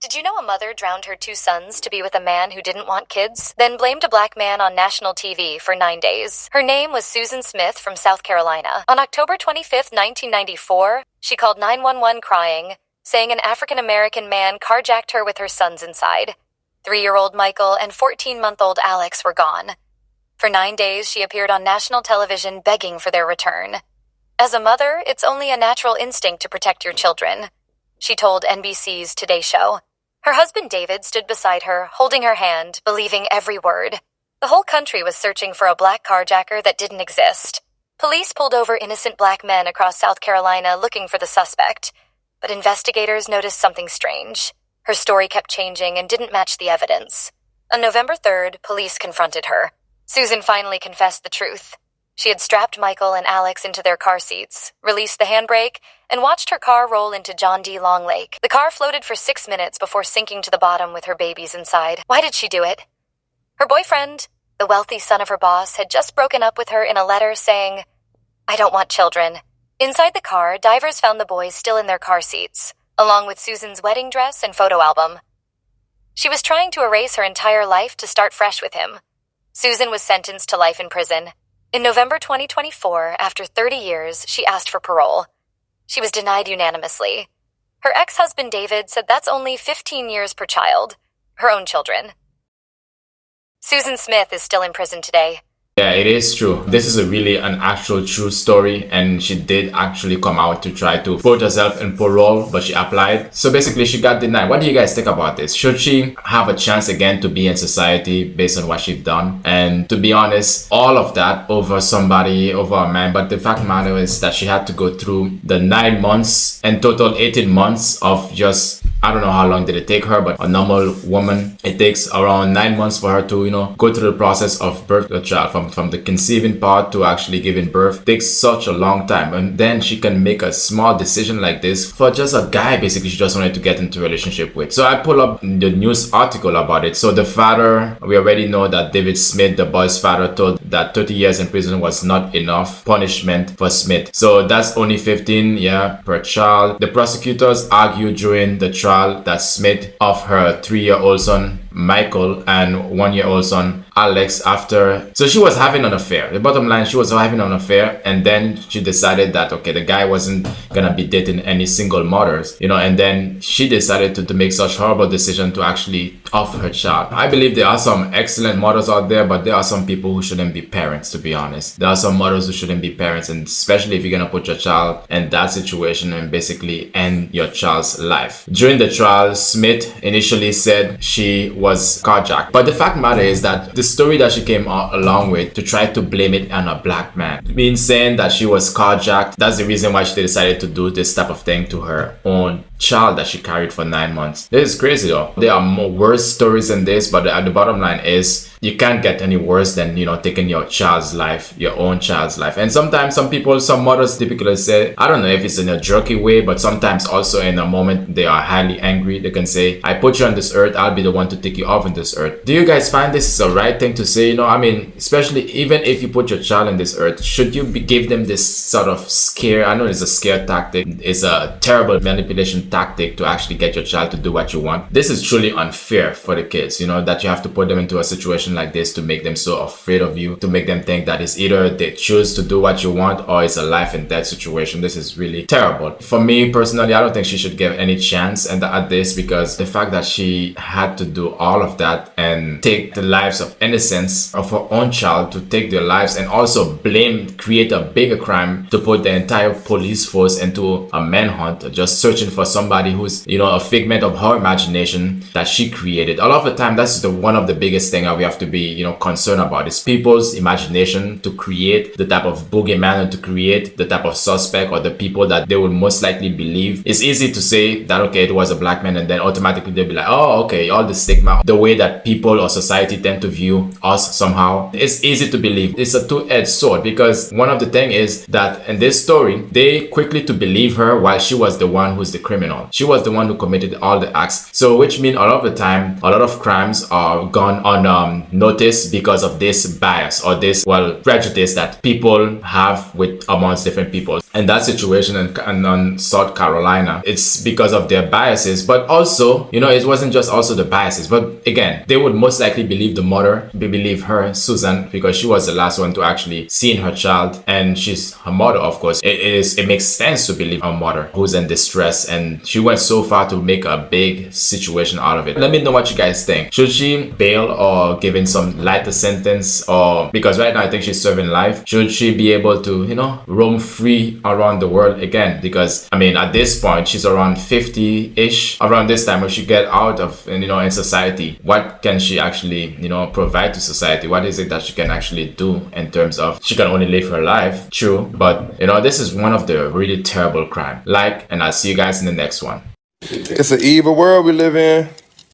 Did you know a mother drowned her two sons to be with a man who didn't want kids, then blamed a black man on national TV for 9 days? Her name was Susan Smith from South Carolina. On October 25th, 1994, she called 911 crying, saying an African-American man carjacked her with her sons inside. 3-year-old Michael and 14-month-old Alex were gone. For 9 days, she appeared on national television begging for their return. As a mother, it's only a natural instinct to protect your children, she told NBC's Today Show. Her husband David stood beside her, holding her hand, believing every word. The whole country was searching for a black carjacker that didn't exist. Police pulled over innocent black men across South Carolina looking for the suspect, but investigators noticed something strange. Her story kept changing and didn't match the evidence. On November 3rd, police confronted her. Susan finally confessed the truth. She had strapped Michael and Alex into their car seats, released the handbrake, and watched her car roll into John D. Long Lake. The car floated for 6 minutes before sinking to the bottom with her babies inside. Why did she do it? Her boyfriend, the wealthy son of her boss, had just broken up with her in a letter saying, "I don't want children." Inside the car, divers found the boys still in their car seats, along with Susan's wedding dress and photo album. She was trying to erase her entire life to start fresh with him. Susan was sentenced to life in prison. In November 2024, after 30 years, she asked for parole. She was denied unanimously. Her ex-husband David said that's only 15 years per child, her own children. Susan Smith is still in prison today. Yeah, it is true. This is an actual true story, and she did actually come out to try to put herself in parole, but she applied. So basically she got denied. What do you guys think about this? Should she have a chance again to be in society based on what she's done? And to be honest, all of that over a man. But the fact of the matter is that she had to go through the 9 months and total 18 months of just, I don't know how long did it take her, but a normal woman, it takes around 9 months for her to, go through the process of birth the child. From the conceiving part to actually giving birth takes such a long time, and then she can make a small decision like this for just a guy basically she just wanted to get into a relationship with. So I pull up the news article about it. So the father, we already know that David Smith, the boy's father, told that 30 years in prison was not enough punishment for Smith. So that's only 15 per child. The prosecutors argued during the trial that Smith of her 3-year-old son Michael and 1-year-old son Alex so she was having an affair. The bottom line, she was having an affair, and then she decided that okay, the guy wasn't gonna be dating any single mothers, and then she decided to make such horrible decision to actually off her child. I believe there are some excellent mothers out there, but there are some people who shouldn't be parents, to be honest. There are some mothers who shouldn't be parents, and especially if you're gonna put your child in that situation and basically end your child's life. During the trial, Smith initially said she was carjacked, but the fact matter is that the story that she came along with to try to blame it on a black man, means saying that she was carjacked, that's the reason why she decided to do this type of thing to her own child that she carried for 9 months. This is crazy though. There are more worse stories than this, but the bottom line is you can't get any worse than taking your child's life, your own child's life. And sometimes some mothers typically say, I don't know if it's in a jerky way, but sometimes also in a moment they are highly angry, they can say, I put you on this earth, I'll be the one to take you off on this earth. Do you guys find this is a right thing to say? Especially even if you put your child on this earth, should you give them this sort of scare? I know it's a scare tactic, it's a terrible manipulation tactic to actually get your child to do what you want. This is truly unfair for the kids, that you have to put them into a situation like this to make them so afraid of you, to make them think that it's either they choose to do what you want or it's a life and death situation. This is really terrible. For me personally, I don't think she should give any chance at this, because the fact that she had to do all of that and take the lives of innocence of her own child, to take their lives and also create a bigger crime, to put the entire police force into a manhunt, just searching for somebody who's a figment of her imagination that she created. A lot of the time, that's one of the biggest thing that we have to be concerned about, is people's imagination to create the type of boogeyman, and to create the type of suspect or the people that they will most likely believe. It's easy to say that okay, it was a black man, and then automatically they'll be like, oh okay, all the stigma, the way that people or society tend to view us somehow, it's easy to believe. It's a two-edged sword, because one of the thing is that in this story, they quickly to believe her while she was the one who's the criminal. She was the one who committed all the acts. So which means a lot of the time, a lot of crimes are gone unnoticed because of this bias or this prejudice that people have with amongst different people. and that situation in South Carolina, it's because of their biases, but also, it wasn't just also the biases, but again, they would most likely believe the mother, believe her, Susan, because she was the last one to actually see her child, and she's her mother, of course. It makes sense to believe her mother, who's in distress, and she went so far to make a big situation out of it. Let me know what you guys think. Should she bail or give in some lighter sentence, or because right now I think she's serving life, should she be able to, roam free around the world again? Because at this point she's around 50-ish. Around this time, when she get out of in society, what can she actually provide to society? What is it that she can actually do in terms of, she can only live her life, true, but this is one of the really terrible crime. And I'll see you guys in the next one. It's an evil world we live in.